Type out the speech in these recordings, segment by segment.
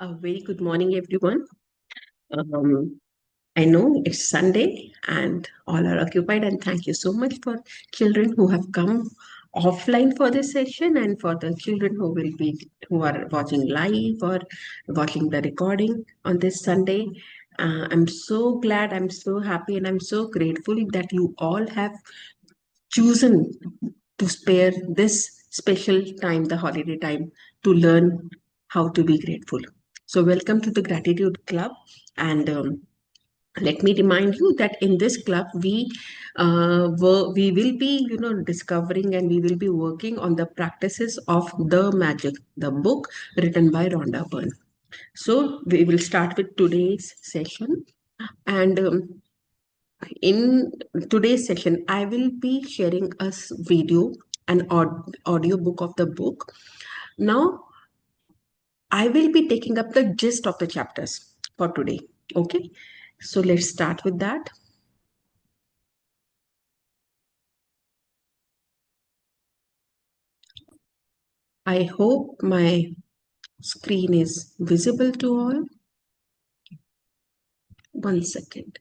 A very good morning, everyone. Um, I know it's Sunday and all are occupied, and thank you so much for children who have come offline for this session and for the children who are watching live or watching the recording on this Sunday. I'm so glad, I'm so happy, and I'm so grateful that you all have chosen to spare this special time, the holiday time, to learn how to be grateful. So, welcome to the Gratitude Club. And let me remind you that in this club, we will be, discovering and we will be working on the practices of the magic, the book written by Rhonda Byrne. So, we will start with today's session. And in today's session, I will be sharing a video, an audio book of the book. Now, I will be taking up the gist of the chapters for today. Okay, so let's start with that. I hope my screen is visible to all. 1 second.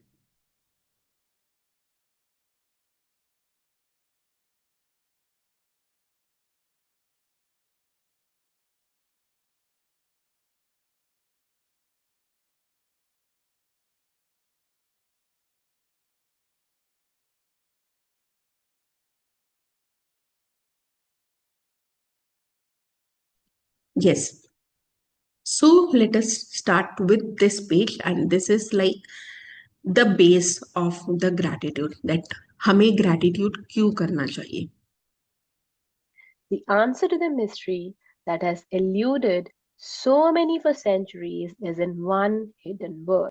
Yes. So let us start with this page, and this is like the base of the gratitude, that हमें gratitude क्यों करना चाहिए. The answer to the mystery that has eluded so many for centuries is in one hidden word.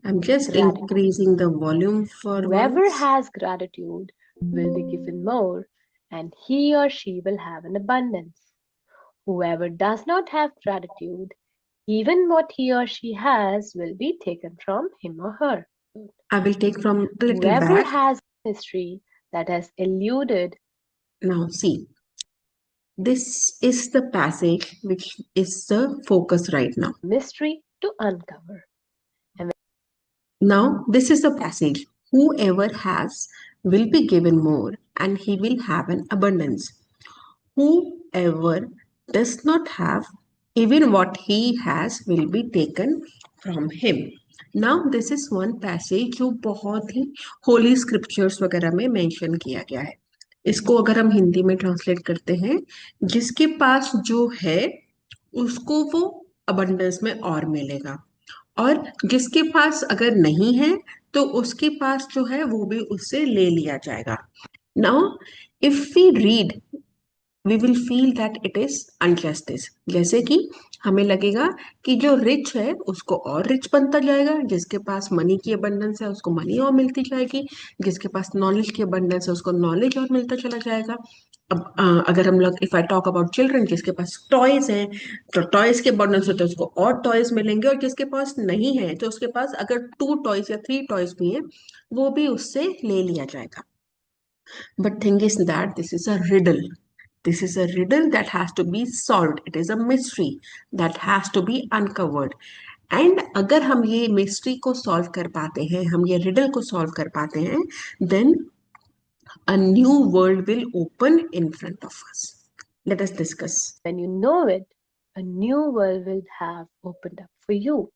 I'm just Gratitude. increasing the volume for Whoever once. has gratitude will be given more, and he or she will have an abundance. Whoever does not have gratitude, even what he or she has will be taken from him or her. I will take from a little Whoever back. has mystery that has eluded. Now, see, this is the passage which is the focus right now. Mystery to uncover. Now, this is the passage. Whoever has will be given more, and he will have an abundance. Whoever does not have, even what he has will be taken from him. Now, this is one passage जो बहुत ही Holi scriptures वगैरह में mention किया गया है. इसको अगर हम हिंदी में ट्रांसलेट करते हैं, जिसके पास जो है उसको वो अबंडेंस में और मिलेगा, और जिसके पास अगर नहीं है तो उसके पास जो है वो भी उससे ले लिया जाएगा. Now if we read, we will feel that it is injustice. जैसे कि हमें लगेगा कि जो रिच है उसको और रिच बनता जाएगा, जिसके पास मनी की अबंडेंस है उसको मनी और मिलती जाएगी, जिसके पास नॉलेज की अबंडेंस है उसको नॉलेज और मिलता चला जाएगा. अब अगर हम लोग, if I talk about children, जिसके पास टॉयज हैं तो टॉयज के अबंडेंस होते हैं उसको और टॉयज मिलेंगे, और जिसके पास नहीं है तो उसके पास अगर 2 टॉयज या 3 टॉयज भी हैं वो भी उससे ले लिया जाएगा. But thing is that this is a riddle. This is a riddle that has to be solved. It is a mystery that has to be uncovered. And अगर हम ये mystery को solve कर पाते हैं, हम ये riddle को solve कर पाते हैं, then a new world will open in front of us. Let us discuss. When you know it, a new world will have opened up for you.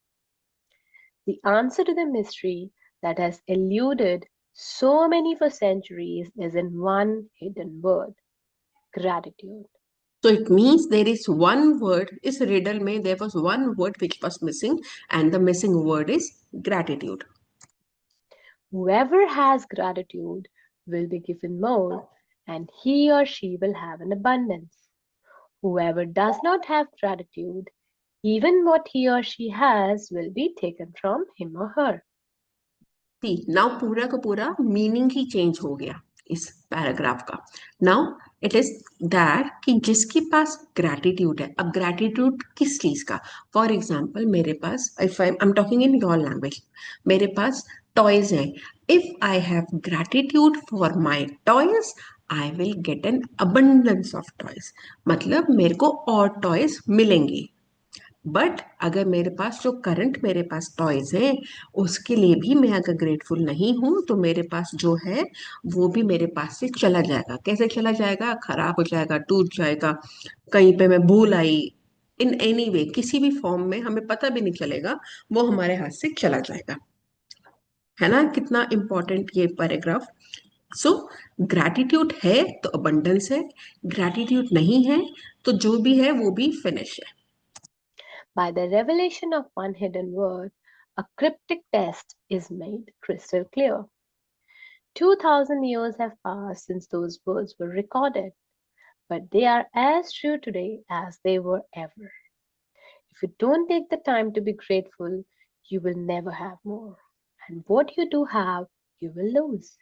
The answer to the mystery that has eluded so many for centuries is in one hidden word: gratitude. So it means there is one word, is riddle में there was one word which was missing, and the missing word is gratitude. Whoever has gratitude will be given more, and he or she will have an abundance. Whoever does not have gratitude, even what he or she has will be taken from him or her. See, now पूरा का पूरा meaning ही change हो गया इस paragraph का. Now it is that कि जिसके पास gratitude है, अब ग्रैटिट्यूड किस चीज का. फॉर एग्जाम्पल, मेरे पास, if I am talking in your language, मेरे पास टॉयज हैं. If I have gratitude for my toys, I will get an abundance of toys. मतलब मेरे को और टॉयज मिलेंगे. बट अगर मेरे पास जो करंट मेरे पास टॉयज हैं उसके लिए भी मैं अगर ग्रेटफुल नहीं हूं तो मेरे पास जो है वो भी मेरे पास से चला जाएगा। कैसे चला जाएगा? खराब हो जाएगा, टूट जाएगा, कहीं पे मैं भूल आई, इन एनी वे, किसी भी फॉर्म में हमें पता भी नहीं चलेगा, वो हमारे हाथ से चला जाएगा। है ना कितना इंपॉर्टेंट ये पैराग्राफ। सो ग्रैटिट्यूड है तो अबंडेंस है, ग्रैटिट्यूड नहीं है तो जो भी है वो भी फिनिश है। By the revelation of one hidden word, a cryptic test is made crystal clear. 2000 years have passed since those words were recorded, but they are as true today as they were ever. If you don't take the time to be grateful, you will never have more. And what you do have, you will lose.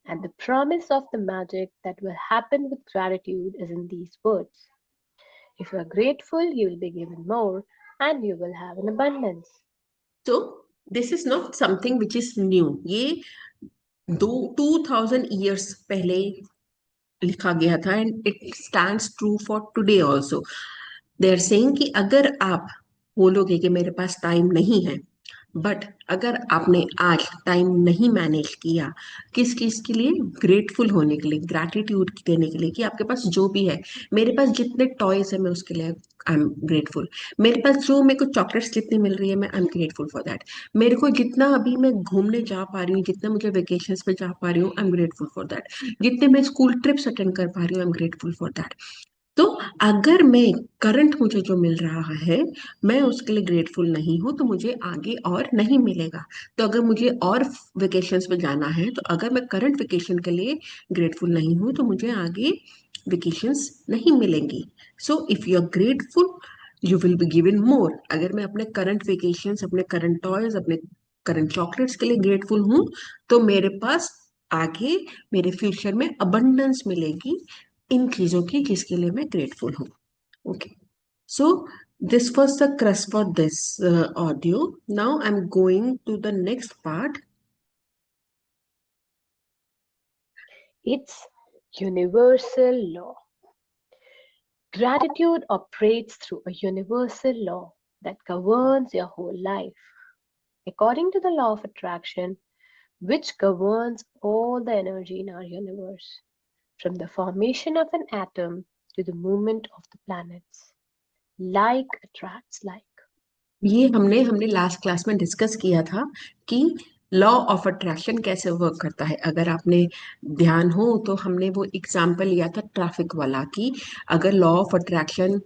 And the promise of the magic that will happen with gratitude is in these words. If you are grateful, you will be given more and you will have an abundance. So this is not something which is new. ये 2000 years पहले लिखा गया था and it stands true for today also. They are saying कि अगर आप बोलोगे कि मेरे पास टाइम नहीं है, बट अगर आपने आज टाइम नहीं मैनेज किया, किस चीज के लिए? ग्रेटफुल होने के लिए, ग्रैटिट्यूड देने के लिए कि आपके पास जो भी है। मेरे पास जितने टॉयज है मैं उसके लिए आई एम ग्रेटफुल। मेरे पास जो मेरे को चॉकलेट्स जितनी मिल रही है मैं I am grateful for that. मेरे को जितना अभी मैं घूमने जा पा रही हूँ, जितना मुझे वेकेशंस पे जा पा रही हूँ, I am grateful for that. जितने मैं स्कूल ट्रिप्स अटेंड कर पा रही हूँ, I am grateful for that. तो अगर मैं करंट मुझे जो मिल रहा है मैं उसके लिए ग्रेटफुल नहीं हूं तो मुझे आगे और नहीं मिलेगा। तो अगर मुझे और वेकेशंस पे जाना है तो अगर मैं करंट वेकेशन के लिए ग्रेटफुल नहीं हूं तो मुझे आगे वेकेशंस नहीं मिलेंगी। So if you are grateful you will be given more. अगर मैं अपने करंट वेकेशंस, अपने करंट टॉयज, अपने करंट चॉकलेट्स के लिए ग्रेटफुल हूं तो मेरे पास आगे मेरे फ्यूचर में अबंडेंस मिलेगी इन चीजों की जिसके लिए मैं ग्रेटफुल हूँ। Okay, so this was the crust for this audio. Now I'm going to the next part. It's universal law. Gratitude operates through a universal law that governs your whole life. According to the law of attraction, which governs all the energy in our universe, from the formation of an atom to the movement of the planets. Like attracts like. ये हमने हमने last class में discuss किया था कि law of attraction कैसे work करता है। अगर आपने ध्यान हो तो हमने वो एग्जाम्पल लिया था ट्रैफिक वाला कि अगर लॉ ऑफ अट्रैक्शन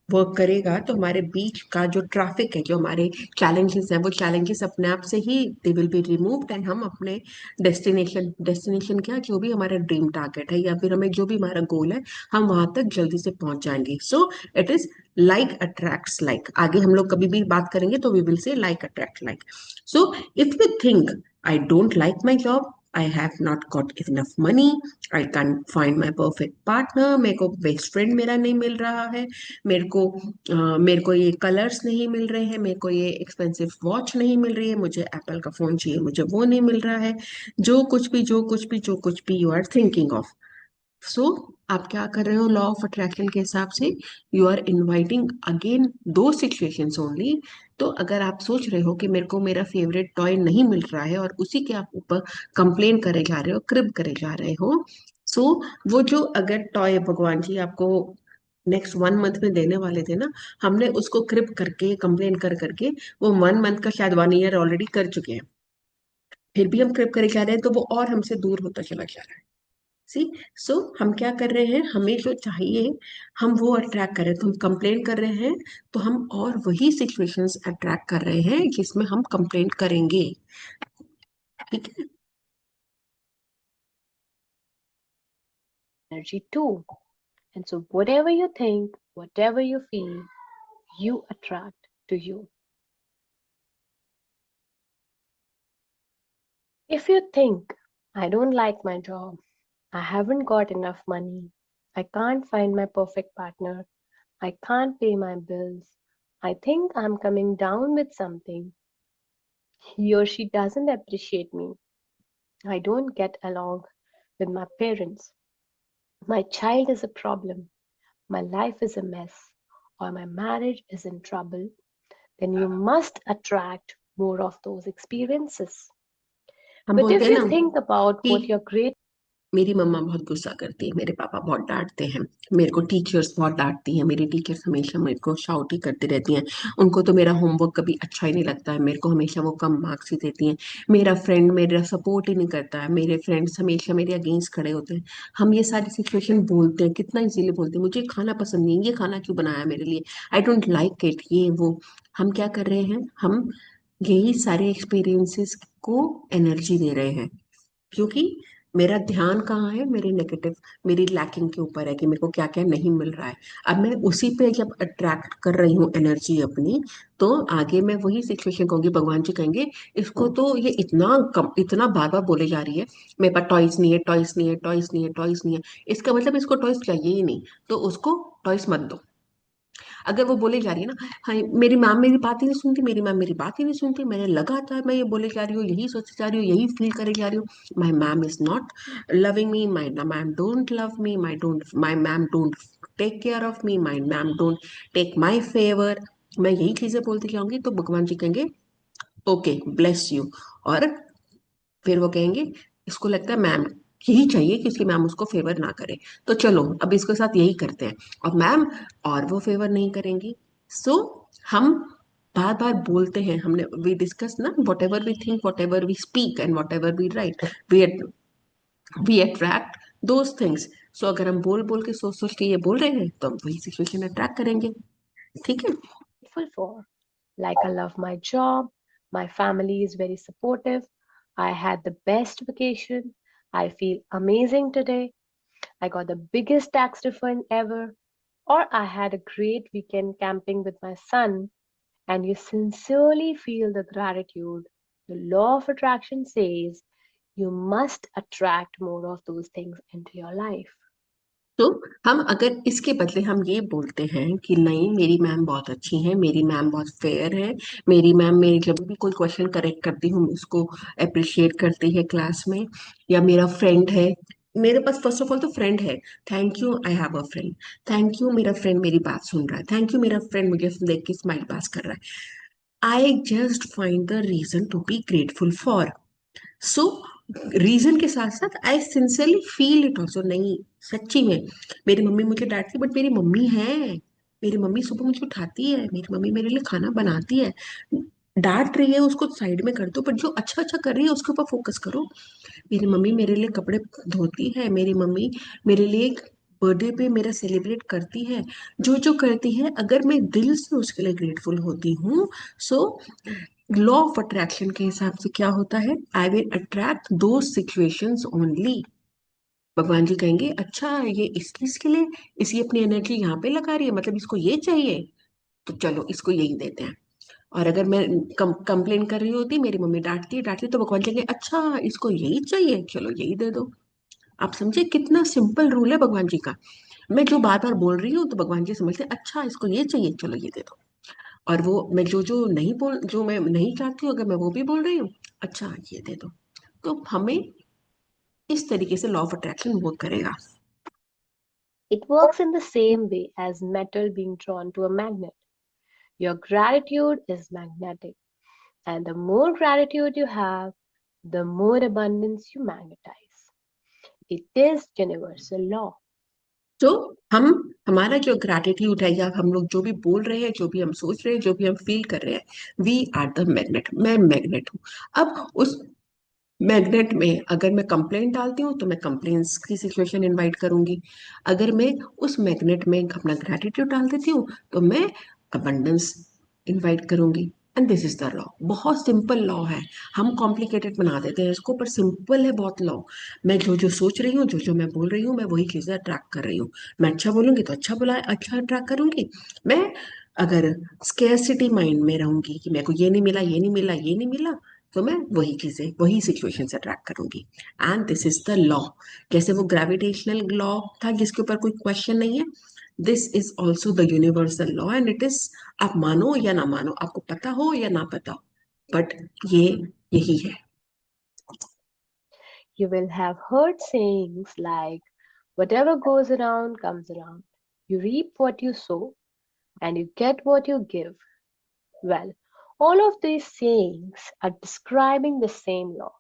वर्क करेगा तो हमारे बीच का जो ट्रैफिक है, जो हमारे चैलेंजेस हैं, वो चैलेंजेस अपने आप से ही they will be removed and हम अपने डेस्टिनेशन क्या, जो भी हमारा ड्रीम टारगेट है या फिर हमें जो भी हमारा गोल है, हम वहां तक जल्दी से पहुंच जाएंगे। So it is like attracts like. आगे हम लोग कभी भी बात करेंगे तो we will say like attract like. So if you think I don't like my job, I have not got enough money, I can't find my perfect partner, मेरे को बेस्ट फ्रेंड मेरा नहीं मिल रहा है, मेरे को ये कलर्स नहीं मिल रहे हैं, मेरे को ये एक्सपेंसिव वॉच नहीं मिल रही है, मुझे एप्पल का फोन चाहिए, मुझे वो नहीं मिल रहा है, जो कुछ भी यू आर थिंकिंग ऑफ। सो आप क्या कर रहे हो लॉ ऑफ अट्रैक्शन के हिसाब से? यू आर इनवाइटिंग अगेन दो सिचुएशंस ओनली। तो अगर आप सोच रहे हो कि मेरे को मेरा फेवरेट टॉय नहीं मिल रहा है और उसी के आप ऊपर कंप्लेन करे जा रहे हो, क्रिब करे जा रहे हो, सो वो जो अगर टॉय भगवान जी आपको नेक्स्ट 1 मंथ में देने वाले थे ना, हमने उसको क्रिप करके कंप्लेन कर करके वो 1 मंथ का शायद 1 ईयर ऑलरेडी कर चुके हैं, फिर भी हम क्रिप करे जा रहे हैं तो वो और हमसे दूर होता चला जा रहा है। सी, सो हम क्या कर रहे हैं, हमें जो चाहिए हम वो अट्रैक्ट कर रहे हैं। तो हम कंप्लेन कर रहे हैं तो हम और वही सिचुएशंस अट्रैक्ट कर रहे हैं जिसमें हम कंप्लेन करेंगे। ठीक है। Energy too. And so, whatever you think, whatever you feel, you attract to you. If you think, I don't like my job, I haven't got enough money, I can't find my perfect partner, I can't pay my bills, I think I'm coming down with something, he or she doesn't appreciate me, I don't get along with my parents, my child is a problem, my life is a mess, or my marriage is in trouble, then you must attract more of those experiences. हम But बोलते if हैं you ना think about कि what your great मेरी मम्मा बहुत गुस्सा करती है, मेरे पापा बहुत डांटते हैं, मेरे को टीचर्स बहुत डांटती हैं, मेरी टीचर्स हमेशा मेरे को शाउट ही करती रहती हैं, उनको तो मेरा होमवर्क कभी अच्छा ही नहीं लगता है, मेरे को हमेशा वो कम मार्क्स ही देती हैं, मेरा फ्रेंड मेरा सपोर्ट ही नहीं करता है, मेरे फ्रेंड्स हमेशा मेरे अगेंस्ट खड़े होते हैं। हम ये सारी सिचुएशन बोलते हैं, कितना इजीली बोलते हैं, मुझे खाना पसंद नहीं है, ये खाना क्यों बनाया मेरे लिए, आई डोंट लाइक इट, ये वो। हम क्या कर रहे हैं, हम यही सारे एक्सपीरियंसेस को एनर्जी दे रहे हैं, क्योंकि मेरा ध्यान कहाँ है, मेरे नेगेटिव, मेरी लैकिंग के ऊपर है कि मेरे को क्या क्या नहीं मिल रहा है। अब मैं उसी पे जब अट्रैक्ट कर रही हूँ एनर्जी अपनी, तो आगे मैं वही सिचुएशन कहूंगी, भगवान जी कहेंगे इसको तो ये इतना कम, इतना बार बार बोले जा रही है, मेरे पास टॉयस नहीं है, टॉयस नहीं है, टॉयस नहीं है, टॉयस नहीं है, इसका मतलब इसको टॉयस चाहिए ही नहीं, तो उसको टॉयस मत दो। अगर वो बोले जा रही है ना, हाँ मेरी मैम मेरी बात ही नहीं सुनती, मेरी मैम मेरी बात ही नहीं सुनती, मैंने लगातार मैं ये बोले जा रही हूँ, यही सोचे जा रही हूँ, यही फील करे जा रही हूँ, my ma'am is not loving me, my ma'am don't love me, my ma'am don't take care of me, my ma'am don't take my favour, मैं यही चीजें बोलती जाऊंगी, तो भगवान जी कहेंगे ओके ब्लेस यू। और फिर वो कहेंगे इसको लगता है मैम यही चाहिए कि उसकी मैम उसको फेवर ना करे, तो चलो अब इसके साथ यही करते हैं, और मैम और वो फेवर नहीं करेंगी। सो हम बार बार बोलते हैं, हमने वी डिस्कस ना, whatever we think, whatever we speak and whatever we write, we we attract those things. So अगर हम बोल बोल के सोच सोच के ये बोल रहे हैं, तो हम वही सिचुएशन अट्रैक्ट करेंगे। ठीक है। grateful for. Like I love my job, my family is very supportive, I had the best vacation, I feel amazing today, I got the biggest tax refund ever, or I had a great weekend camping with my son, and you sincerely feel the gratitude. The law of attraction says you must attract more of those things into your life. तो हम अगर इसके बदले हम ये बोलते हैं कि नहीं मेरी मैम बहुत अच्छी है, मेरी मैम बहुत फेयर है, मेरी मैम मेरी जब भी कोई क्वेश्चन करेक्ट करती हूँ उसको अप्रिशिएट करती है क्लास में, या मेरा फ्रेंड है, मेरे पास फर्स्ट ऑफ ऑल तो फ्रेंड है, thank you I have a friend, thank you मेरा फ्रेंड मेरी बात सुन रहा है, थैंक यू मेरा फ्रेंड मुझे देख के स्माइल पास कर रहा है, I just find the reason to be grateful for. So reason के साथ साथ I sincerely feel it also, नहीं सच्ची में मेरी मम्मी मुझे डांटती, बट मेरी मम्मी है, मेरी मम्मी सुबह मुझे उठाती है, मेरी मम्मी मेरे लिए खाना बनाती है, डांट रही है उसको साइड में कर दो, बट जो अच्छा अच्छा कर रही है उसके ऊपर फोकस करो। मेरी मम्मी मेरे लिए कपड़े धोती है, मेरी मम्मी मेरे लिए बर्थडे पे मेरा सेलिब्रेट करती है, जो जो करती है अगर मैं दिल से उसके लिए ग्रेटफुल होती हूँ, सो लॉ ऑफ अट्रैक्शन के हिसाब से क्या होता है, आई विल अट्रैक्ट दो सिचुएशंस ओनली। भगवान जी कहेंगे अच्छा ये इस चीज के लिए, इसी अपनी एनर्जी यहाँ पे लगा रही है, मतलब इसको ये चाहिए, तो चलो इसको यही देते हैं। और अगर मैं कंप्लेन कर रही होती, मेरी मम्मी डांटती तो भगवान जी कहेंगे अच्छा इसको यही चाहिए, चलो यही दे दो। आप समझे कितना सिंपल रूल है भगवान जी का। मैं जो बार बार बोल रही हूँ तो भगवान जी समझते हैं, अच्छा इसको ये चाहिए, चलो ये दे दो। और वो मैं जो मैं नहीं चाहती हूँ, अगर मैं वो भी बोल रही हूँ, अच्छा ये दे दो। तो हमें इस तरीके से लॉ ऑफ अट्रैक्शन वर्क करेगा। It works in the same way as metal being drawn to a magnet. Your gratitude is magnetic, and the more gratitude you have, the more abundance you magnetize. It is universal law. तो हम हमारा जो gratitude है, या हम लोग जो भी बोल रहे हैं, जो भी हम सोच रहे हैं, जो भी हम फील कर रहे हैं, वी आर द मैग्नेट, मैं मैग्नेट हूँ। अब उस मैग्नेट में अगर मैं कंप्लेंट डालती हूँ तो मैं कंप्लेंट्स की सिचुएशन इनवाइट करूंगी, अगर मैं उस मैग्नेट में अपना ग्रैटिट्यूड डाल देती हूँ तो मैं अबंडेंस इनवाइट करूंगी। And this is the law, बहुत सिंपल लॉ है, हम कॉम्प्लिकेटेड बना देते हैं इसको, पर सिंपल है बहुत लॉ। मैं जो जो सोच रही हूँ, जो जो मैं बोल रही हूँ, मैं वही चीजें अट्रैक्ट कर रही हूँ। मैं अच्छा बोलूंगी तो अच्छा बुला अच्छा अट्रैक्ट करूंगी। मैं अगर स्केर्सिटी माइंड में रहूंगी कि मेरे को ये नहीं मिला, ये नहीं मिला, ये नहीं मिला, तो मैं वही चीजें वही सिचुएशन से अट्रैक्ट करूंगी। And this is the law. जैसे वो ग्रेविटेशनल लॉ था जिसके ऊपर कोई क्वेश्चन नहीं है, this is also the universal law, and it is, आप मानो या ना मानो, आपको पता हो या ना पता हो, बट ये यही है। You will have heard sayings like, whatever goes around comes around. You reap what you sow. and you get what you give. Well, all of these sayings are describing the same law,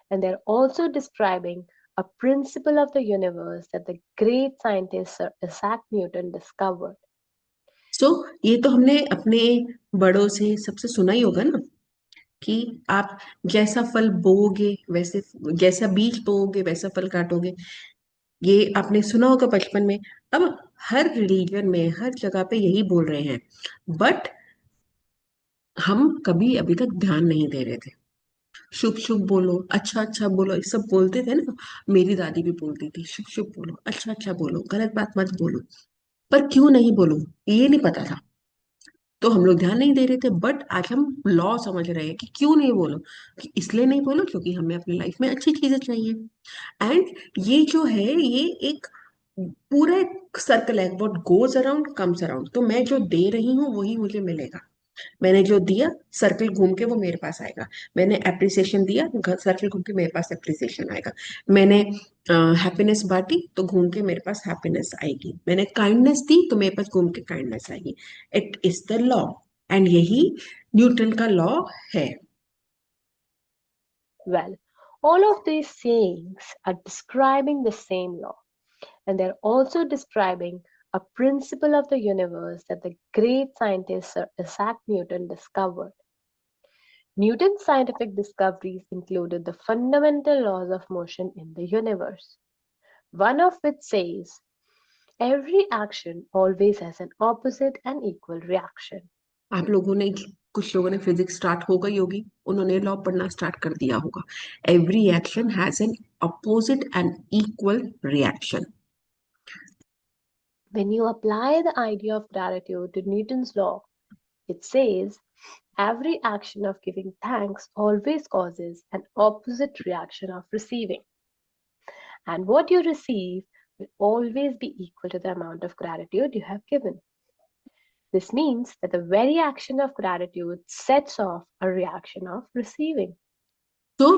and they're also describing a principle of the universe that the great scientist Sir Isaac Newton discovered. सो ये तो हमने अपने बड़ों से सबसे सुना ही होगा ना, कि आप जैसा फल बोओगे वैसे, जैसा बीज बोओगे वैसा फल काटोगे। ये आपने सुना होगा बचपन में। अब हर रिलीजन में हर जगह पे यही बोल रहे हैं, बट हम कभी अभी तक ध्यान नहीं दे रहे थे। शुभ शुभ बोलो, अच्छा अच्छा बोलो, ये सब बोलते थे ना। मेरी दादी भी बोलती थी, शुभ शुभ बोलो, अच्छा अच्छा बोलो, गलत बात मत बोलो। पर क्यों नहीं बोलो, ये नहीं पता था। तो हम लोग ध्यान नहीं दे रहे थे, बट आज हम लॉ समझ रहे हैं कि क्यों नहीं बोलो। कि इसलिए नहीं बोलो क्योंकि हमें अपनी लाइफ में अच्छी चीजें चाहिए। एंड ये जो है, ये एक पूरा एक सर्कल है, what goes around comes around. तो मैं जो दे रही हूँ वही मुझे मिलेगा। मैंने जो दिया, सर्कल घूम के वो मेरे पास आएगा। मैंने अप्रिसिएशन दिया, सर्कल घूम के मेरे पास अप्रिसिएशन आएगा। मैंने हैप्पीनेस बांटी तो घूम के मेरे पास हैप्पीनेस आएगी। मैंने काइंडनेस दी तो मेरे पास घूम के काइंडनेस आएगी। It is the law. And यही न्यूटन का लॉ है। Well, all of these sayings are describing the same law, and they're also describing a principle of the universe that the great scientist Sir Isaac Newton discovered. Newton's scientific discoveries included the fundamental laws of motion in the universe, one of which says every action always has an opposite and equal reaction. आप लोगों ने, कुछ लोगों ने physics start हो गई होगी, उन्होंने लॉ पढ़ना स्टार्ट कर दिया होगा। Every action has an opposite and equal reaction. When you apply the idea of gratitude to Newton's law, it says every action of giving thanks always causes an opposite reaction of receiving, and what you receive will always be equal to the amount of gratitude you have given. This means that the very action of gratitude sets off a reaction of receiving. तो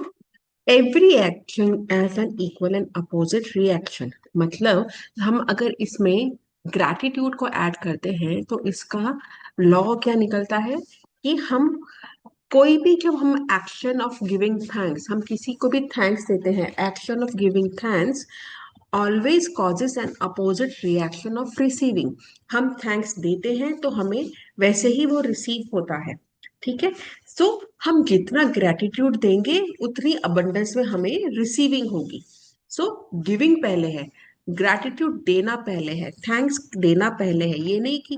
every action has an equal and opposite reaction, मतलब हम अगर इसमें gratitude को add करते हैं तो इसका लॉ क्या निकलता है, कि हम कोई भी, जब हम एक्शन ऑफ गिविंग थैंक्स, हम किसी को भी थैंक्स देते हैं, action of giving thanks always causes an opposite reaction of receiving. हम थैंक्स देते हैं तो हमें वैसे ही वो रिसीव होता है। ठीक है। सो हम जितना ग्रेटिट्यूड देंगे उतनी अबंडेंस में हमें रिसीविंग होगी। सो गिविंग पहले है, ग्रैटिट्यूड देना पहले है, थैंक्स देना पहले है। ये नहीं कि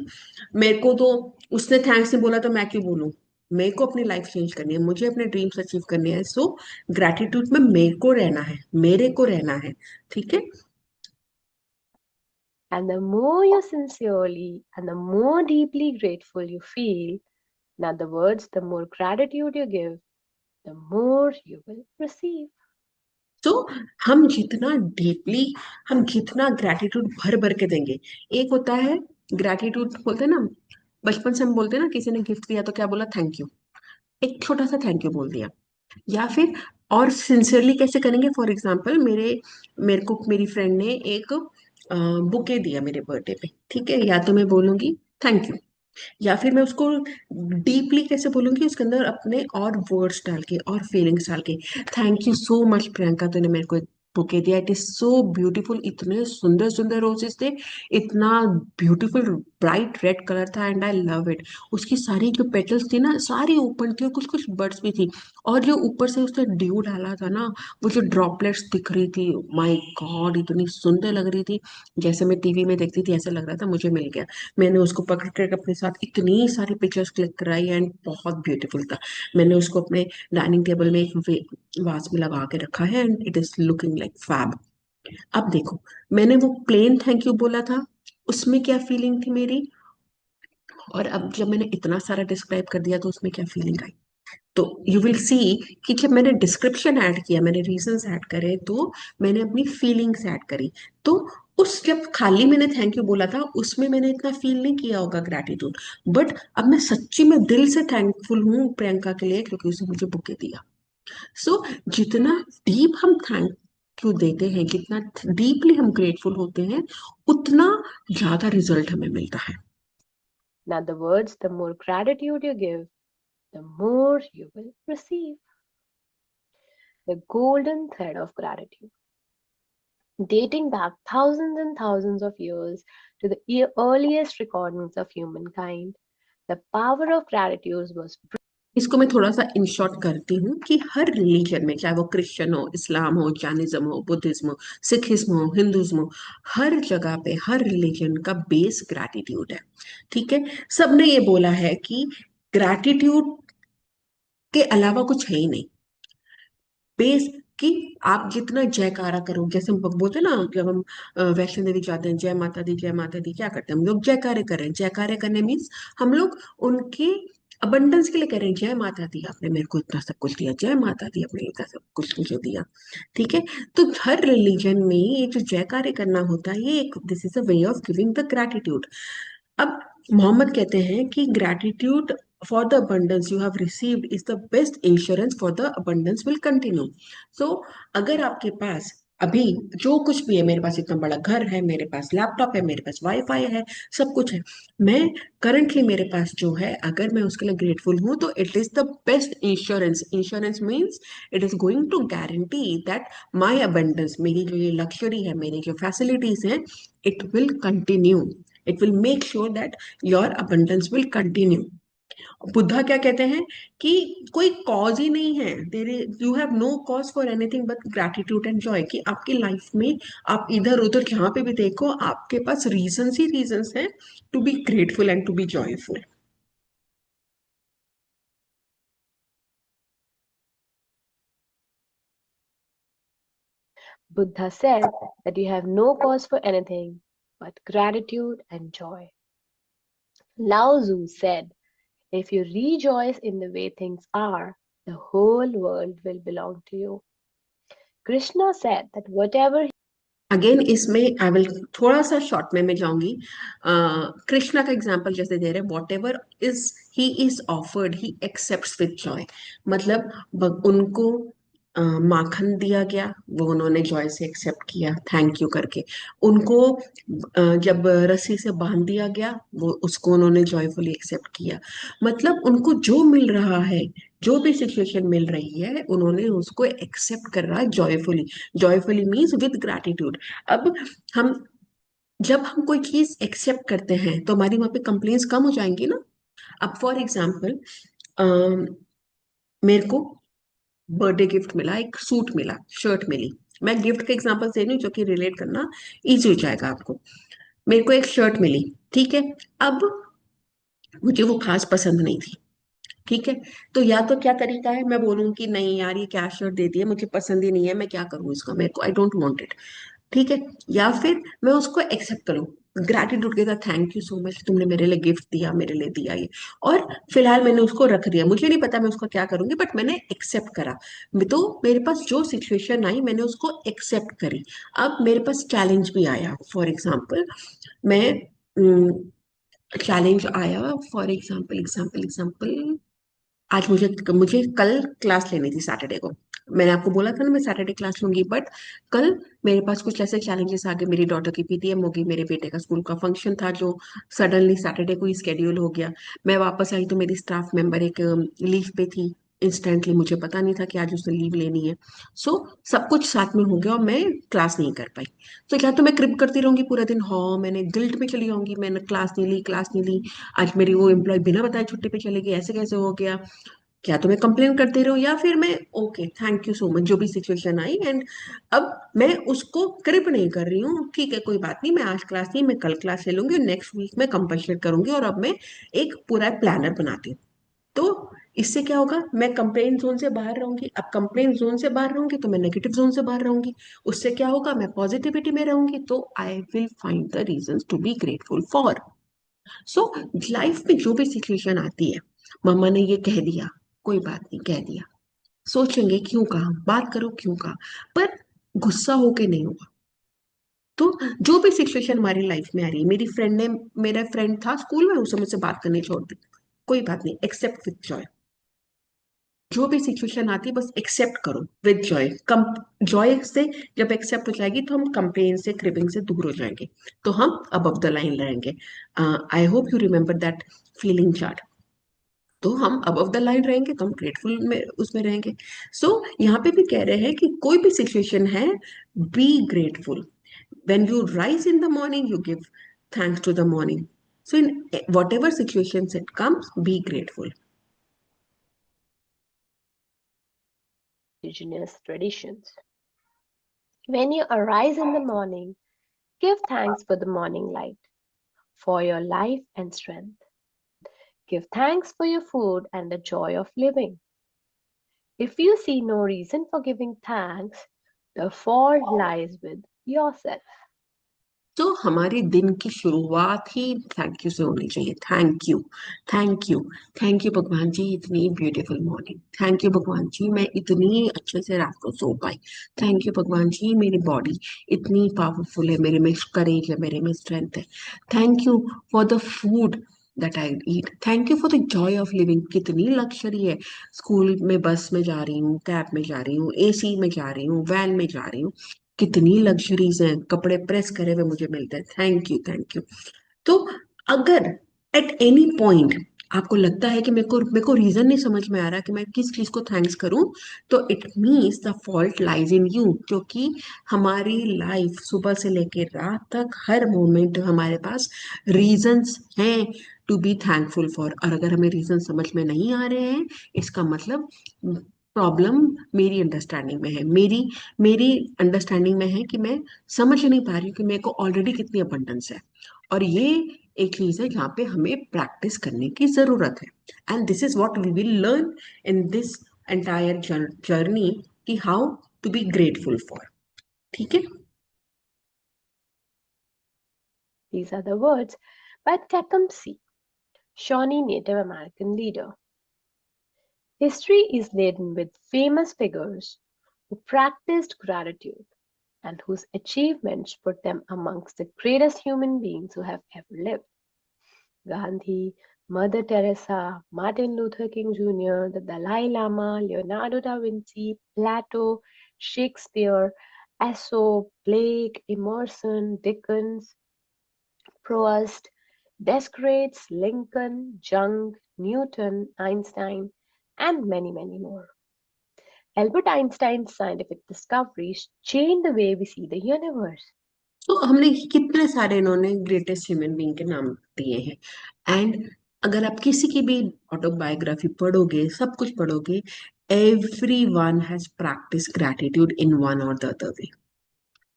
मेरे को तो उसने थैंक्स नहीं बोला तो मैं क्यों बोलूं। मेरे को अपनी लाइफ चेंज करनी है, मुझे अपने ड्रीम्स अचीव करने हैं। सो ग्रैटिट्यूड में मेरे को रहना है, मेरे को रहना है। ठीक है। And the more you sincerely and the more deeply grateful you feel, in other words, the more gratitude you give, the more you will receive. तो हम जितना डीपली, हम जितना ग्रैटिट्यूड भर भर के देंगे। एक होता है ग्रैटिट्यूड, बोलते हैं ना, बचपन से हम बोलते हैं ना, किसी ने गिफ्ट दिया तो क्या बोला, थैंक यू। एक छोटा सा थैंक यू बोल दिया। या फिर और सिंसियरली कैसे करेंगे, फॉर एग्जाम्पल मेरे मेरे को मेरी फ्रेंड ने एक बुके दिया मेरे बर्थडे पे। ठीक है, या तो मैं बोलूंगी थैंक यू, या फिर मैं उसको डीपली कैसे बोलूंगी, उसके अंदर अपने और वर्ड्स डाल के और फीलिंग्स डाल के। Thank you so much Priyanka, तूने मेरे को एक बुके दिया, इट इज सो ब्यूटीफुल, इतने सुंदर सुंदर रोजेस थे, इतना ब्यूटीफुल ब्राइट रेड कलर था, एंड आई लव इट। उसकी सारी जो पेटल्स थी ना, सारी ओपन थी और कुछ कुछ बर्ड्स भी थी। और जो ऊपर से उसने ड्यू डाला था ना, वो जो ड्रॉपलेट्स दिख रही थी, माय गॉड, इतनी सुंदर लग रही थी। जैसे मैं टीवी में देखती थी ऐसा लग रहा था मुझे मिल गया। मैंने उसको पकड़ कर अपने साथ इतनी सारी पिक्चर्स क्लिक कराई, एंड बहुत ब्यूटीफुल था। मैंने उसको अपने डाइनिंग टेबल में एक वाज में लगा के रखा है, and it is looking like fab. अब देखो, मैंने वो प्लेन थैंक यू बोला था, उसमें क्या फीलिंग थी मेरी, और अब जब मैंने इतना सारा डिस्क्राइब कर दिया तो उसमें क्या फीलिंग आई। तो यू विल सी कि जब मैंने डिस्क्रिप्शन ऐड किया, मैंने रीजंस ऐड करे, तो मैंने अपनी फीलिंग्स ऐड करी। तो उस जब खाली मैंने थैंक यू बोला था उसमें मैंने इतना फील नहीं किया होगा ग्रैटिट्यूड, बट अब मैं सच्ची में दिल से थैंकफुल हूँ प्रियंका के लिए, क्योंकि उसने मुझे बुके दिया। सो जितना डीप हम थैंक यू देते हैं, जितना डीपली हम ग्रेटफुल होते हैं, उतना ज्यादा रिजल्ट हमें मिलता है। In other words, the more gratitude you give, the more you will receive. The golden thread of gratitude, dating back thousands and thousands of years to the earliest recordings of humankind, the power of gratitude was. इसको मैं थोड़ा सा in short करती हूँ कि हर religion में, चाहे वो क्रिश्चियन हो, इस्लाम हो, जैनिज्म हो, बुद्धिज्म हो, सिखिज्म हो, हिंदुज्म हो, हर जगह पे हर रिलीजन का बेस ग्रैटिट्यूड है। ठीक है, सबने ये बोला है कि ग्रैटिट्यूड के अलावा कुछ है ही नहीं। बेस कि आप जितना जयकारा करो, जैसे हम बोलते हैं ना, जब हम वैष्णो देवी जाते हैं, जय माता दी जय माता दी, क्या करते हैं हम लोग? जयकारे कर रहे हैं। जयकारे करने मीन्स हम लोग उनके अबंडेंस के लिए कह रहे हैं, जय माता दी आपने मेरे को इतना सब कुछ दिया, जय माता दी आपने इतना सब कुछ मुझे दिया। ठीक है, तो हर रिलीजन में ये जो जयकारे करना होता है, ये एक this is a way of giving the gratitude. अब मोहम्मद कहते हैं कि gratitude for the abundance you have received is the best insurance for the abundance will continue. So अगर आपके पास अभी जो कुछ भी है, मेरे पास इतना बड़ा घर है, मेरे पास लैपटॉप है, मेरे पास वाईफाई है, सब कुछ है, मैं करंटली मेरे पास जो है, अगर मैं उसके लिए ग्रेटफुल हूँ, तो it is the best insurance. Insurance means it is going to guarantee that my abundance, मेरी जो ये लग्जरी है, मेरी जो फैसिलिटीज है, it will continue. It will make sure that your abundance will continue. Buddha क्या कहते हैं कि कोई कॉज ही नहीं है, there you have no cause for anything but gratitude and joy, कि आपकी लाइफ में आप इधर उधर जहां पे भी देखो, आपके पास रीजंस ही रीजंस हैं to be grateful and to be joyful. Buddha said that you have no cause for anything but gratitude and joy. Lao Tzu said, if you rejoice in the way things are, the whole world will belong to you. Krishna said that whatever. Again इसमें I will थोड़ा सा short में मैं जाऊंगी। कृष्णा का example जैसे दे रहे, whatever is he is offered he accept with joy. मतलब उनको माखन दिया गया, वो उन्होंने जॉय से एक्सेप्ट किया, थैंक यू करके। उनको जब रस्सी से बांध दिया गया, वो उसको उन्होंने जॉयफुली एक्सेप्ट किया। मतलब उनको जो मिल रहा है, जो भी सिचुएशन मिल रही है, उन्होंने उसको एक्सेप्ट कर रहा है joyfully. Joyfully means with gratitude. अब हम जब हम कोई चीज एक्सेप्ट करते हैं, तो हमारी वहां पे कंप्लेन्स कम हो जाएंगी ना। अब फॉर एग्जाम्पल, मेरे को बर्थडे गिफ्ट मिला, एक सूट मिला, शर्ट मिली। मैं गिफ्ट का एग्जांपल दे रही हूँ जो कि रिलेट करना इजी हो जाएगा आपको। मेरे को एक शर्ट मिली, ठीक है। अब मुझे वो खास पसंद नहीं थी, ठीक है। तो या तो क्या तरीका है, मैं बोलूँ कि नहीं यार, ये क्या शर्ट दे दी है, मुझे पसंद ही नहीं है, मैं क्या करूँ इसका, मेरे को आई डोंट वांट इट। ठीक है, या फिर मैं उसको एक्सेप्ट करूं ग्रैटिट्यूड के साथ, थैंक यू सो मच, तुमने मेरे लिए गिफ्ट दिया, मेरे लिए दिया ये, और फिलहाल मैंने उसको रख दिया, मुझे नहीं पता मैं उसको क्या करूंगी, बट मैंने एक्सेप्ट करा। तो मेरे पास जो सिचुएशन आई, मैंने उसको एक्सेप्ट करी। अब मेरे पास चैलेंज भी आया, फॉर एग्जाम्पल मैं चैलेंज आया, फॉर एग्जाम्पल एग्जाम्पल एग्जाम्पल, आज मुझे मुझे कल क्लास लेनी थी सैटरडे को। मैंने आपको बोला था ना मैं सैटरडे क्लास लूंगी, बट कल मेरे पास कुछ ऐसे चैलेंजेस आ गए। मेरी डॉटर की पीटीएम होगी, मेरे बेटे का स्कूल का फंक्शन था जो सडनली सैटरडे को ही स्केड्यूल हो गया। मैं वापस आई तो मेरी स्टाफ मेंबर एक लीव पे थी इंस्टेंटली, मुझे पता नहीं था कि आज उसने लीव लेनी है। सो सब कुछ साथ में हो गया और मैं क्लास नहीं कर पाई। तो क्या तो मैं क्रिप करती रहूंगी पूरा दिन? हाँ, मैंने गिल्ट में चली जाऊंगी, मैंने क्लास नहीं ली, क्लास नहीं ली, आज मेरी वो एम्प्लॉय बिना बताए छुट्टी पे चली गई, ऐसे कैसे हो गया? क्या तो मैं कंप्लेन करती रहूं, या फिर मैं okay thank you so much, जो भी सिचुएशन आई, एंड अब मैं उसको क्रिप नहीं कर रही हूँ, ठीक है कोई बात नहीं, मैं आज क्लास नहीं, मैं कल क्लास ले लूंगी और नेक्स्ट वीक में कंपलसेट करूंगी, और अब मैं एक पूरा प्लानर बनाती हूँ। तो इससे क्या होगा, मैं कंप्लेन जोन से बाहर रहूंगी। अब कंप्लेन जोन से बाहर रहूंगी तो मैं नेगेटिव जोन से बाहर रहूंगी। उससे क्या होगा, मैं पॉजिटिविटी में रहूंगी, तो I will find the reasons to be grateful for. So life में जो भी सिचुएशन आती है, मम्मा ने ये कह दिया, कोई बात नहीं, कह दिया, सोचेंगे क्यों कहा, बात करो क्यों कहा, पर गुस्सा होके नहीं होगा। तो जो भी सिचुएशन हमारी लाइफ में आ रही है, मेरी फ्रेंड ने, मेरा फ्रेंड था स्कूल में, उसने मुझसे बात करनी छोड़ दी, कोई बात नहीं, एक्सेप्ट विथ जॉय। जो भी सिचुएशन आती है बस एक्सेप्ट करो विद जॉय। कम जॉय से जब एक्सेप्ट हो जाएगी तो हम कंप्लेन से क्रिपिंग से दूर हो जाएंगे, तो हम अबव द लाइन रहेंगे। I hope you remember that feeling chart. तो हम अबव द लाइन रहेंगे तो हम ग्रेटफुल में उसमें रहेंगे। सो यहाँ पे भी कह रहे हैं कि कोई भी सिचुएशन है, be grateful. when you rise in the morning, you give thanks to the morning. So in whatever situations it comes, be grateful. Indigenous traditions. When you arise in the morning, give thanks for the morning light, for your life and strength. Give thanks for your food and the joy of living. If you see no reason for giving thanks, the fault lies with yourself. तो हमारे दिन की शुरुआत ही thank you से होनी चाहिए। Thank you, thank you, thank you भगवान जी, इतनी ब्यूटीफुल मॉर्निंग। थैंक यू भगवान जी, मैं इतनी अच्छे से रात को सो पाई। थैंक यू भगवान जी, मेरी बॉडी इतनी पावरफुल है, मेरे में करेज है, मेरे में स्ट्रेंथ है। Thank you for the food that I eat. Thank you for the Joy of living. कितनी लग्जरी है, स्कूल में बस में जा रही हूँ, कैब में जा रही हूँ, एसी में जा रही हूँ, वैन में जा रही हूँ, कितनी लग्जरीज हैं, कपड़े प्रेस करे हुए मुझे मिलते हैं। Thank you, thank you. तो अगर एट एनी पॉइंट आपको लगता है कि मेरे को रीजन नहीं समझ में आ रहा कि मैं किस चीज को थैंक्स करूं, तो it means the fault lies in you. क्योंकि हमारी लाइफ सुबह से लेकर रात तक हर मोमेंट हमारे पास रीजंस हैं टू बी थैंकफुल फॉर। और अगर हमें रीजन समझ में नहीं आ रहे हैं, इसका मतलब प्रॉब्लम मेरी अंडरस्टैंडिंग में है। मेरी मेरी अंडरस्टैंडिंग में है कि मैं समझ नहीं पा रही हूँ कि मेरे को ऑलरेडी कितनी अबंडेंस है। और ये एक चीज है जहाँ पे हमें प्रैक्टिस करने की जरूरत है। And this is what we will learn in this entire journey, कि how to be grateful for. ठीक है। These are the words by Tecumseh, Shawnee Native American leader. History is laden with famous figures who practiced gratitude and whose achievements put them amongst the greatest human beings who have ever lived. Gandhi, Mother Teresa, Martin Luther King Jr., the Dalai Lama, Leonardo da Vinci, Plato, Shakespeare, Aesop, Blake, Emerson, Dickens, Proust, Descartes, Lincoln, Jung, Newton, Einstein, and many, many more. Albert Einstein's scientific discoveries changed the way we see the universe. तो हमने कितने सारे इन्होंने greatest human being के नाम दिए हैं। And अगर आप किसी की भी ऑटोबायोग्राफी पढ़ोगे, सब कुछ पढ़ोगे, every one has practice gratitude in one और द अदर वे।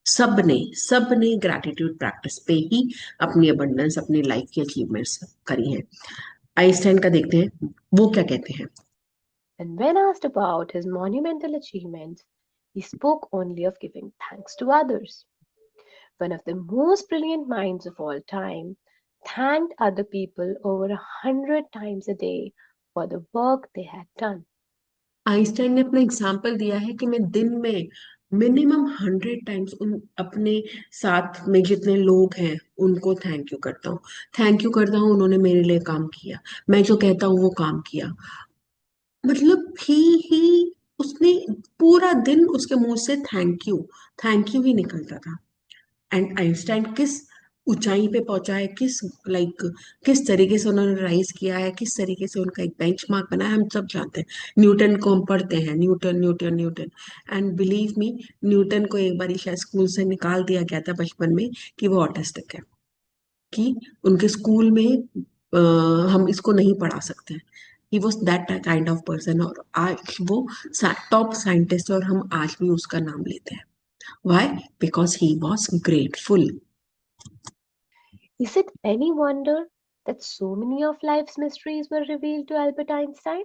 सबने ग्रैटिट्यूड प्रैक्टिस पे ही अपनी अबंडेंस, अपनी लाइफ की अचीवमेंट्स करी हैं। आइंस्टाइन का देखते हैं, वो क्या कहते हैं। And when asked about his monumental achievements, he spoke only of giving thanks to others. One of the most brilliant minds of all time thanked other people over 100 times a day for the work they had done. Einstein ने अपना example दिया है कि मैं दिन में minimum 100 times उन अपने साथ में जितने लोग हैं उनको थैंक यू करता हूँ। थैंक यू करता हूँ, उन्होंने मेरे लिए काम किया, मैं जो कहता हूँ वो काम किया। मतलब ही उसने पूरा दिन उसके मुंह से थैंक यू ही निकलता था। एंड आइंस्टाइन किस ऊंचाई पे पहुंचा है, किस तरीके से उन्होंने राइज किया है, किस तरीके से उनका एक बेंचमार्क बना है, हम सब जानते हैं। न्यूटन को हम पढ़ते हैं, Newton Newton Newton. And believe me, Newton को एक बार शायद स्कूल से निकाल दिया गया था बचपन में कि वो ऑटिस्टिक है, कि उनके स्कूल में हम इसको नहीं पढ़ा सकते हैं। He was that kind of person, और आज वो टॉप साइंटिस्ट है और हम आज भी उसका नाम लेते हैं। Why? Because he was grateful. Is it any wonder that so many of life's mysteries were revealed to Albert Einstein?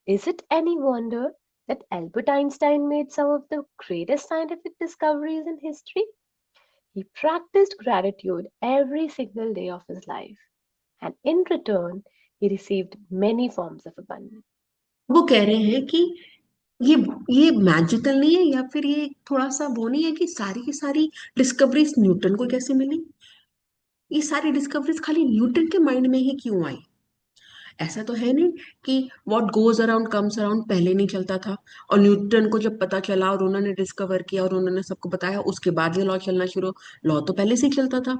Is it any wonder that Albert Einstein made some of the greatest scientific discoveries in history? He practiced gratitude every single day of his life, and in return, he received many forms of abundance. वो कह रहे हैं कि ये ये magical नहीं है, या फिर ये थोड़ा सा वो नहीं है कि सारी की सारी डिस्कवरीज न्यूटन को कैसे मिली। ये सारी डिस्कवरीज खाली न्यूटन के माइंड में ही क्यों आई। ऐसा तो है नहीं कि what goes around comes around पहले नहीं चलता था, और न्यूटन को जब पता चला और उन्होंने डिस्कवर किया और उन्होंने सबको बताया उसके बाद ये लॉ चलना शुरू। लॉ तो पहले से ही चलता था,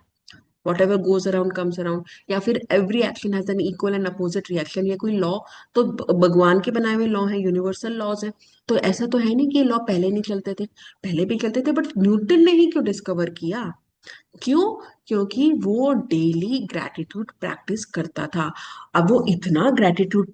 what ever goes around comes around. या फिर every action has an equal and opposite reaction, ये कोई लॉ तो भगवान के बनाए हुए लॉ है, यूनिवर्सल लॉज है। तो ऐसा तो है नहीं कि ये लॉ पहले नहीं चलते थे, पहले भी चलते थे, बट न्यूटन ने ही क्यों डिस्कवर किया? क्यों? क्योंकि वो डेली ग्रेटिट्यूड प्रैक्टिस करता था। अब वो इतना ग्रेटिट्यूड,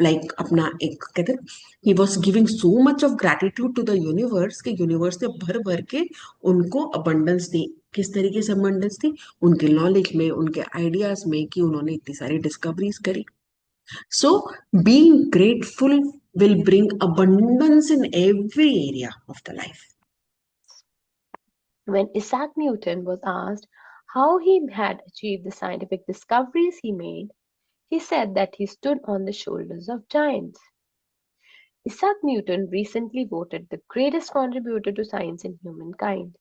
लाइक अपना एक कहते हैं, he was giving so much of gratitude to the universe कि यूनिवर्स ने भर भर के उनको अबंडेंस दी। किस तरीके से अबंडेंस दी? उनके नॉलेज में, उनके आइडियाज में, कि उन्होंने इतनी सारी डिस्कवरीज करी। So being grateful will bring abundance in every area of the life. When Isaac Newton was asked how he had achieved the scientific discoveries he made, he said that he stood on the shoulders of giants. Isaac Newton, recently voted the greatest contributor to science and humankind,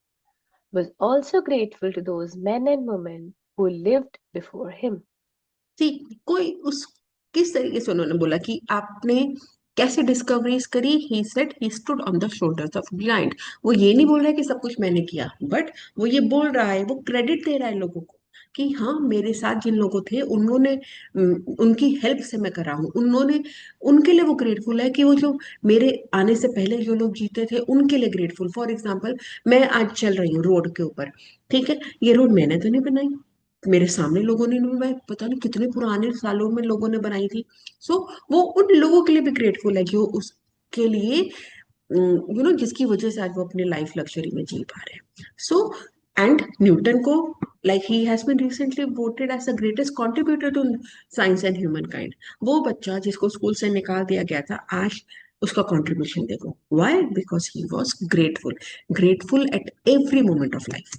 was also grateful to those men and women who lived before him. सी कोई उस किस तरीके से उन्होंने बोला कि आपने कैसे डिस्कवरीज करी? He said he stood on the shoulders of giant. वो ये नहीं बोल रहा है कि सब कुछ मैंने किया, बट वो ये बोल रहा है, वो क्रेडिट दे रहा है लोगों को कि हाँ, मेरे साथ जिन लोगों थे उन्होंने उनकी हेल्प से मैं कर रहा हूँ। उन्होंने, उनके लिए वो ग्रेटफुल है कि वो जो मेरे आने से पहले जो लोग जीते थे उनके लिए ग्रेटफुल। फॉर एग्जाम्पल, मैं आज चल रही हूँ रोड के ऊपर, ठीक है, ये रोड मैंने तो नहीं बनाई, मेरे सामने लोगों ने, मैं पता नहीं कितने पुराने सालों में लोगों ने बनाई थी। सो वो उन लोगों के लिए भी ग्रेटफुल है कि वो उसके लिए, जिसकी वजह से आज वो अपनी लाइफ लग्जरी में जी पा रहे हैं। सो एंड न्यूटन को, like he has been recently voted as the greatest contributor to science and humankind. वो बच्चा जिसको स्कूल से निकाल दिया गया था, आज उसका कंट्रीब्यूशन देखो। Why? Because he was grateful, grateful at every moment of life.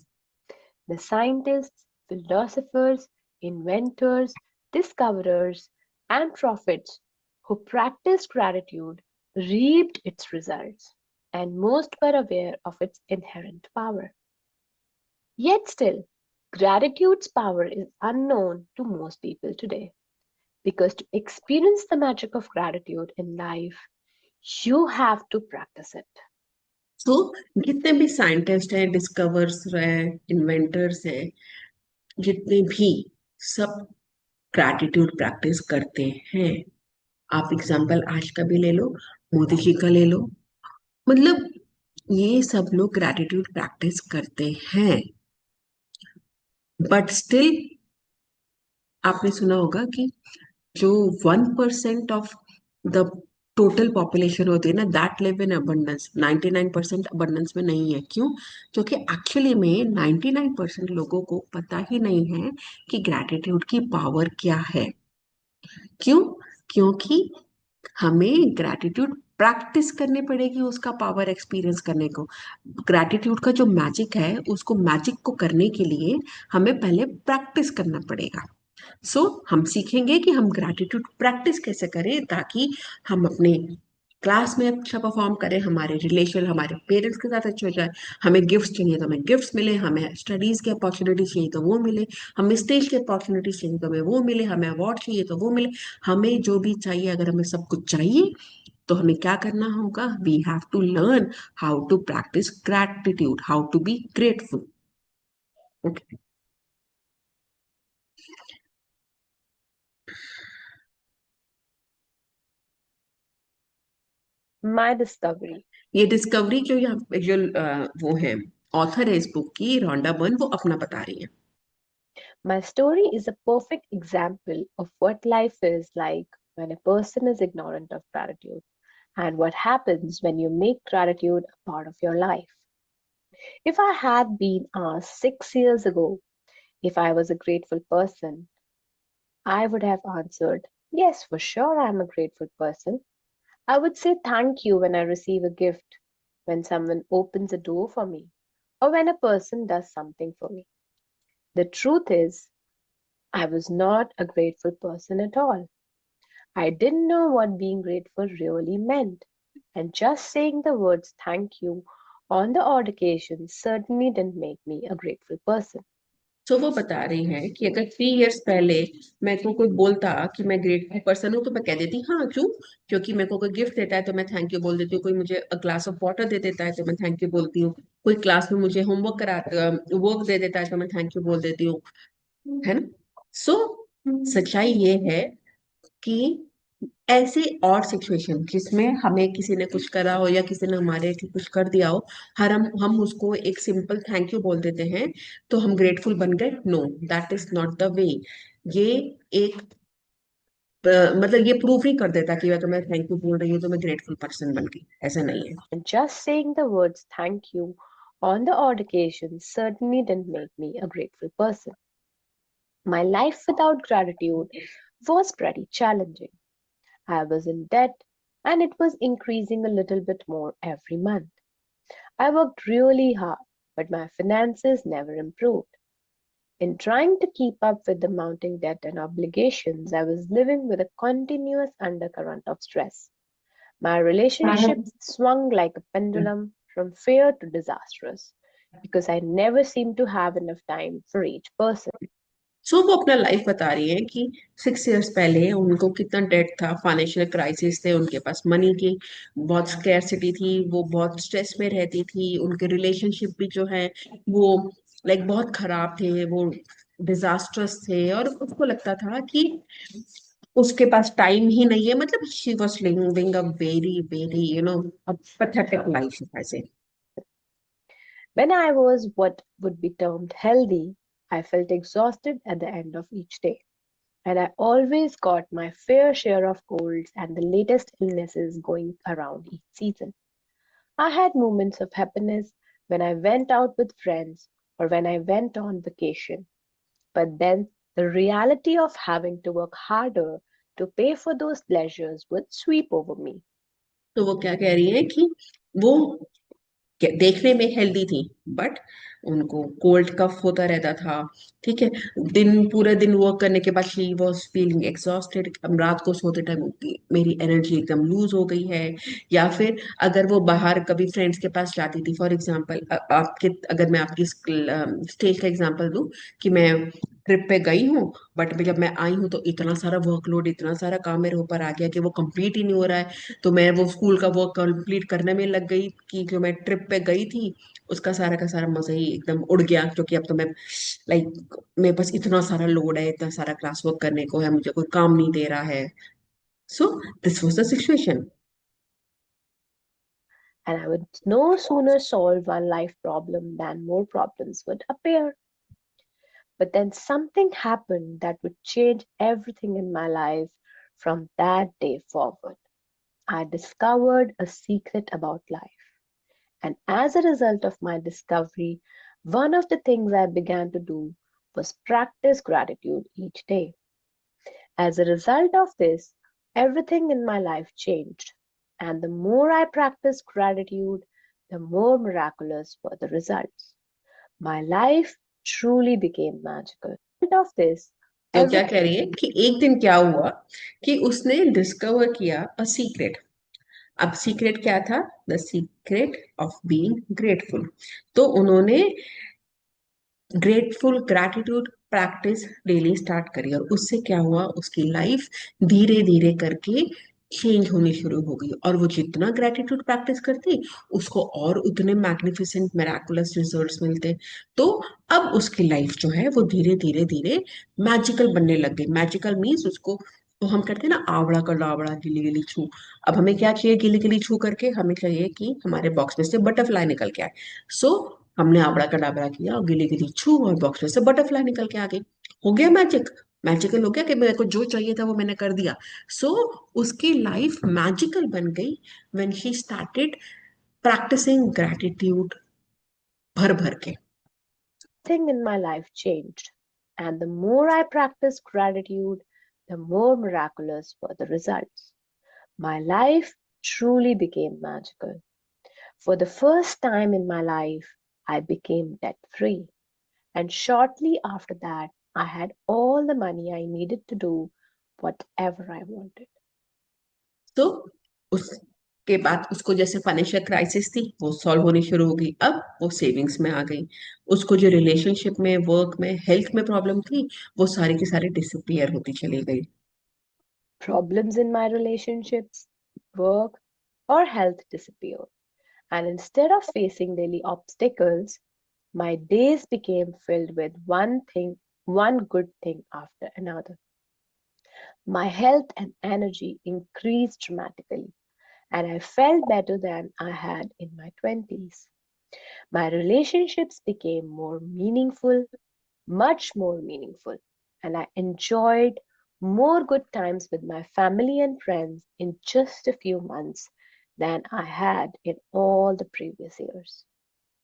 The scientists, philosophers, inventors, discoverers, and prophets who practiced gratitude reaped its results, and most were aware of its inherent power. Yet still, gratitude's power is unknown to most people today, because to experience the magic of gratitude in life, you have to practice it. सो जितने भी scientist हैं, discovers हैं, inventors हैं, जितने भी, सब gratitude practice करते हैं। आप एग्जांपल आज का भी ले लो, मोदी जी का ले लो, मतलब ये सब लोग ग्रैटिट्यूड प्रैक्टिस करते हैं। बट स्टिल आपने सुना होगा कि जो 1% ऑफ द टोटल पॉपुलेशन होती है ना, that live in abundance, 99% abundance में नहीं है। क्यों? क्योंकि एक्चुअली में 99% लोगों को पता ही नहीं है कि ग्रैटिट्यूड की पावर क्या है। क्यों? क्योंकि हमें ग्रैटिट्यूड प्रैक्टिस करनी पड़ेगी उसका पावर एक्सपीरियंस करने को। ग्रैटिट्यूड का जो मैजिक है, उसको मैजिक को करने के लिए हमें पहले प्रैक्टिस करना पड़ेगा। हम सीखेंगे कि हम ग्रैटिट्यूड प्रैक्टिस कैसे करें, ताकि हम अपने क्लास में अच्छा परफॉर्म करें, हमारे रिलेशन हमारे पेरेंट्स के साथ अच्छे हो जाए। हमें गिफ्ट्स चाहिए तो हमें गिफ्ट्स मिले, हमें स्टडीज की अपॉर्चुनिटीज चाहिए तो वो मिले, हमें स्टेज की अपॉर्चुनिटीज चाहिए तो हमें वो मिले, हमें अवार्ड चाहिए तो वो मिले। हमें जो भी चाहिए, अगर हमें सब कुछ चाहिए, तो हमें क्या करना होगा? We have to learn how to practise gratitude, how to be grateful. Okay. My discovery. ये डिस्कवरी जो यहाँ जो वो है, ऑथर है इस बुक की, रोंडा बर्न, वो अपना बता रही है। My story is a perfect example of what life is like when a person is ignorant of gratitude and what happens when you make gratitude a part of your life. If I had been asked 6 years ago if I was a grateful person, I would have answered, yes, for sure, I'm a grateful person. I would say thank you when I receive a gift, when someone opens a door for me, or when a person does something for me. The truth is, I was not a grateful person at all. I didn't know what being grateful really meant, and just saying the words thank you on the odd occasion certainly didn't make me a grateful person. तो वो बता रही हैं कि अगर 3 years पहले मेरे को कोई बोलता कि मैं ग्रेटफुल पर्सन हूँ तो मैं कह देती हाँ, क्यों? क्योंकि मेरे को कोई गिफ्ट देता है तो मैं थैंक यू बोल देती हूँ, कोई मुझे ग्लास ऑफ वाटर दे देता है तो मैं थैंक यू बोलती हूँ, कोई क्लास में मुझे होमवर्क करा वर्क दे देता है तो मैं थैंक यू बोल देती हूँ, है ना? सो सच्चाई ये है कि ऐसे और सिचुएशन जिसमें हमें किसी ने कुछ करा हो या किसी ने हमारे लिए कुछ कर दिया हो, हर हम उसको एक सिंपल थैंक यू बोल देते हैं तो हम ग्रेटफुल बन गए। No, that is not the way. ये एक मतलब ये प्रूफ ही कर देता कि अगर मैं थैंक यू बोल रही हूँ तो मैं ग्रेटफुल पर्सन बन गई, ऐसा नहीं है। And just saying the words thank you on the odd occasion certainly didn't make me a grateful person. My life without gratitude was pretty challenging. I was in debt and it was increasing a little bit more every month. I worked really hard, but my finances never improved. In trying to keep up with the mounting debt and obligations, I was living with a continuous undercurrent of stress. My relationships swung like a pendulum from fair to disastrous because I never seemed to have enough time for each person. सो वो अपना life बता रही है कि 6 years पहले उनको कितना date था, फाइनेंशियल क्राइसिस थे, उनके पास मनी की बहुत स्कैरसिटी थी, वो बहुत स्ट्रेस में रहती थी, उनके रिलेशनशिप भी जो है वो लाइक बहुत खराब थे, वो डिजास्ट्रस थे, और उसको लगता था कि उसके पास टाइम ही नहीं है, मतलब she was living a very very a pathetic life ऐसे। When I was what would be termed healthy, I felt exhausted at the end of each day. And I always got my fair share of colds and the latest illnesses going around each season. I had moments of happiness when I went out with friends or when I went on vacation. But then the reality of having to work harder to pay for those pleasures would sweep over me. तो वो क्या कह रही है कि वो देखने में हेल्दी थी, बट उनको कोल्ड कफ होता रहता था, ठीक है, दिन पूरे दिन वर्क करने के बाद शी वॉज फीलिंग एग्जॉस्टेड, रात को सोते टाइम मेरी एनर्जी एकदम लूज हो गई है। या फिर अगर वो बाहर कभी फ्रेंड्स के पास जाती थी, फॉर एग्जांपल आपके, अगर मैं आपकी स्टेज का एग्जांपल दूं कि मैं ट्रिप पे गई हूँ, बट जब मैं आई हूँ तो इतना सारा वर्कलोड, इतना सारा काम मेरे ऊपर आ गया कि वो कंप्लीट ही नहीं हो रहा है, तो मैं वो स्कूल का वर्क कंप्लीट करने में लग गई कि जो मैं ट्रिप पे गई थी उसका सारा का सारा मजा ही एकदम उड़ गया, क्योंकि अब तो मैं लाइक मेरे पास इतना सारा लोड है, इतना सारा क्लास वर्क करने को है, मुझे कोई काम नहीं दे रहा है। So this was the situation. And I would no sooner solve one life problem than more problems would appear. But then something happened that would change everything in my life from that day forward. I discovered a secret about life. And as a result of my discovery, one of the things I began to do was practice gratitude each day. As a result of this, everything in my life changed. And the more I practiced gratitude, the more miraculous were the results. My life truly became magical. Of this, तो क्या every कह रही है कि एक दिन क्या हुआ कि उसने डिस्कवर किया अ सीक्रेट। अब सीक्रेट क्या था? The secret of being grateful. तो उन्होंने grateful gratitude practice daily start करी, और उससे क्या हुआ, उसकी लाइफ धीरे धीरे करके चेंज होनी शुरू हो गई, और वो जितना ग्रैटिट्यूड प्रैक्टिस करती उसको और उतने मैग्निफिसेंट मेराकुलस रिजल्ट्स मिलते। तो अब उसकी लाइफ जो है वो धीरे धीरे धीरे मैजिकल बनने लग गई। मैजिकल मीन्स उसको, तो हम कहते हैं ना आवड़ा का लावड़ा गिली गिली छू। अब हमें क्या चाहिए? गिली गिली छू करके हमें चाहिए कि हमारे बॉक्स में से बटरफ्लाई निकल के आए। सो हमने आबड़ा कड़ाबड़ा किया और गिली गिली छू और बॉक्स में से बटरफ्लाई निकल के आ गई। हो गया मैजिक। मैजिकल हो गया कि मेरे को जो चाहिए था वो मैंने कर दिया। सो उसकी लाइफ मैजिकल बन गई when she started practising gratitude भर भर के। thing in my life changed. And the more I practiced gratitude, the more miraculous were the results. My life truly became magical. For the first time in my life, I became debt free. And shortly after that, I had all the money I needed to do whatever I wanted. तो उस के बाद उसको जैसे financial crisis थी वो solve होनी शुरू हो गई, अब वो सेविंग्स में आ गई। उसको जो रिलेशनशिप में, वर्क में, हेल्थ में प्रॉब्लम थी, वो सारी की सारी डिसअपियर होती चली गई। Problems in my relationships, work, or health disappeared. And instead of facing daily obstacles, my days became filled with one good thing after another. My health and energy increased dramatically, and I felt better than I had in my 20s. My relationships became more meaningful, much more meaningful, and I enjoyed more good times with my family and friends in just a few months than I had in all the previous years.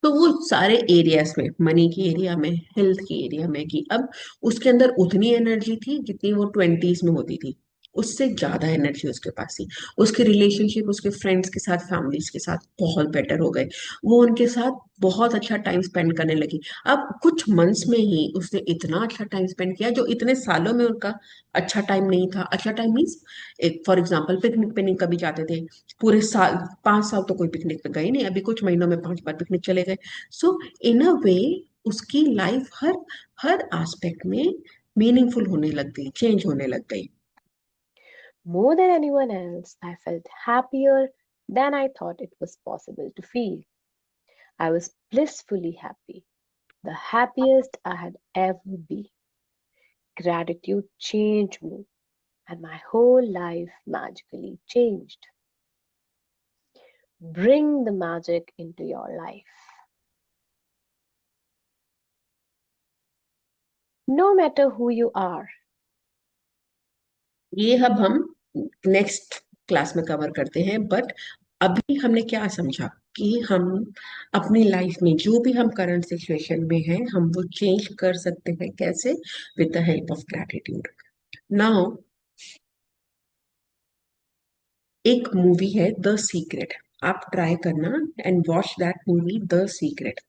तो वो सारे areas में, money की area में, health की area में, कि अब उसके अंदर उतनी एनर्जी थी जितनी वो ट्वेंटीज में होती थी, उससे ज्यादा एनर्जी उसके पास थी। उसके रिलेशनशिप उसके फ्रेंड्स के साथ, फैमिलीज के साथ बहुत बेटर हो गए। वो उनके साथ बहुत अच्छा टाइम स्पेंड करने लगी। अब कुछ मंथ्स में ही उसने इतना अच्छा टाइम स्पेंड किया जो इतने सालों में उनका अच्छा टाइम नहीं था। अच्छा टाइम मीन्स, एक फॉर एग्जाम्पल, पिकनिक पे नहीं कभी जाते थे पूरे साल, 5 साल तो कोई पिकनिक पे गए नहीं, अभी कुछ महीनों में 5 बार पिकनिक चले गए। सो इन अ वे उसकी लाइफ हर हर एस्पेक्ट में मीनिंगफुल होने लग गई, चेंज होने लग गई। More than anyone else, I felt happier than I thought it was possible to feel. I was blissfully happy, the happiest I had ever been. Gratitude changed me, and my whole life magically changed. Bring the magic into your life. No matter who you are, ये अब हम next class में cover करते हैं, but अभी हमने क्या समझा कि हम अपनी लाइफ में जो भी हम करंट सिचुएशन में हैं हम वो चेंज कर सकते हैं, कैसे? With the help of gratitude. Now, एक मूवी है द सीक्रेट, आप ट्राई करना and watch that movie the secret.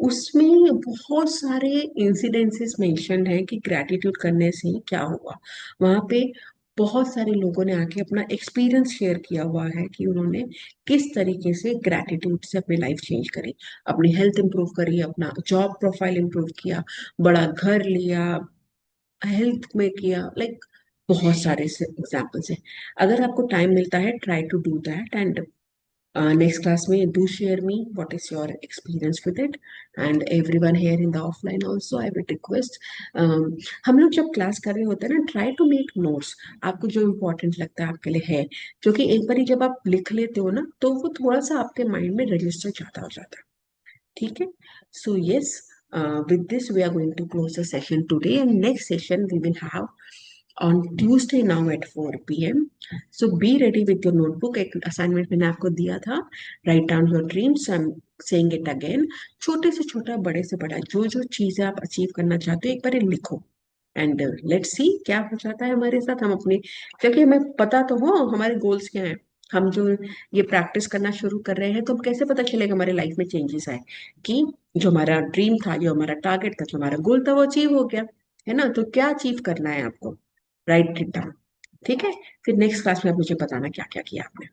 उसमें बहुत सारे इंसिडेंसेस मेंशन हैं कि ग्रैटिट्यूड करने से क्या हुआ। वहां पे बहुत सारे लोगों ने आके अपना एक्सपीरियंस शेयर किया हुआ है कि उन्होंने किस तरीके से ग्रैटिट्यूड से अपनी लाइफ चेंज करी, अपनी हेल्थ इंप्रूव करी, अपना जॉब प्रोफाइल इंप्रूव किया, बड़ा घर लिया, हेल्थ में किया, लाइक बहुत सारे एग्जाम्पल्स हैं। अगर आपको टाइम मिलता है, try to do that and next class में do share me what is your experience with it, and everyone here in the offline also I would request, हम लोग जब क्लास कर रहे होते हैं ना, ट्राई टू मेक नोट्स। आपको जो इम्पोर्टेंट लगता है आपके लिए है, क्योंकि एक बार जब आप लिख लेते हो ना तो वो थोड़ा सा आपके माइंड में रजिस्टर ज्यादा हो जाता है। ठीक है? So yes, with this we are going to close the session today, and next session we will have on Tuesday now at 4 p.m. So be ready with your notebook। एक assignment मैंने आपको दिया था, write down your dreams। I'm saying it again, छोटे से छोटा, बड़े से बड़ा, जो जो चीजें आप अचीव करना चाहते हो एक बार ये लिखो, एंड लेट्स सी क्या हो जाता है हमारे साथ। हम अपने, क्योंकि हमें पता तो हो हमारे गोल्स क्या हैं। हम जो ये प्रैक्टिस करना शुरू कर रहे हैं तो हम कैसे पता चलेगा हमारे लाइफ में चेंजेस आए, कि जो हमारा ड्रीम था, जो हमारा टारगेट था, जो हमारा गोल था वो अचीव हो गया, है ना? तो क्या अचीव करना है आपको, राइट इट डाउन। ठीक है? फिर नेक्स्ट क्लास में आप मुझे बताना क्या क्या किया आपने।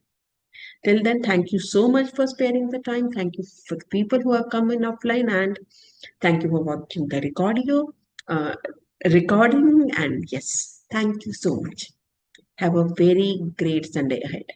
Till then, thank you so much for sparing the time. Thank you for the people who have come in offline, and thank you for watching the uh, recording. And yes, thank you so much. Have a very great Sunday ahead.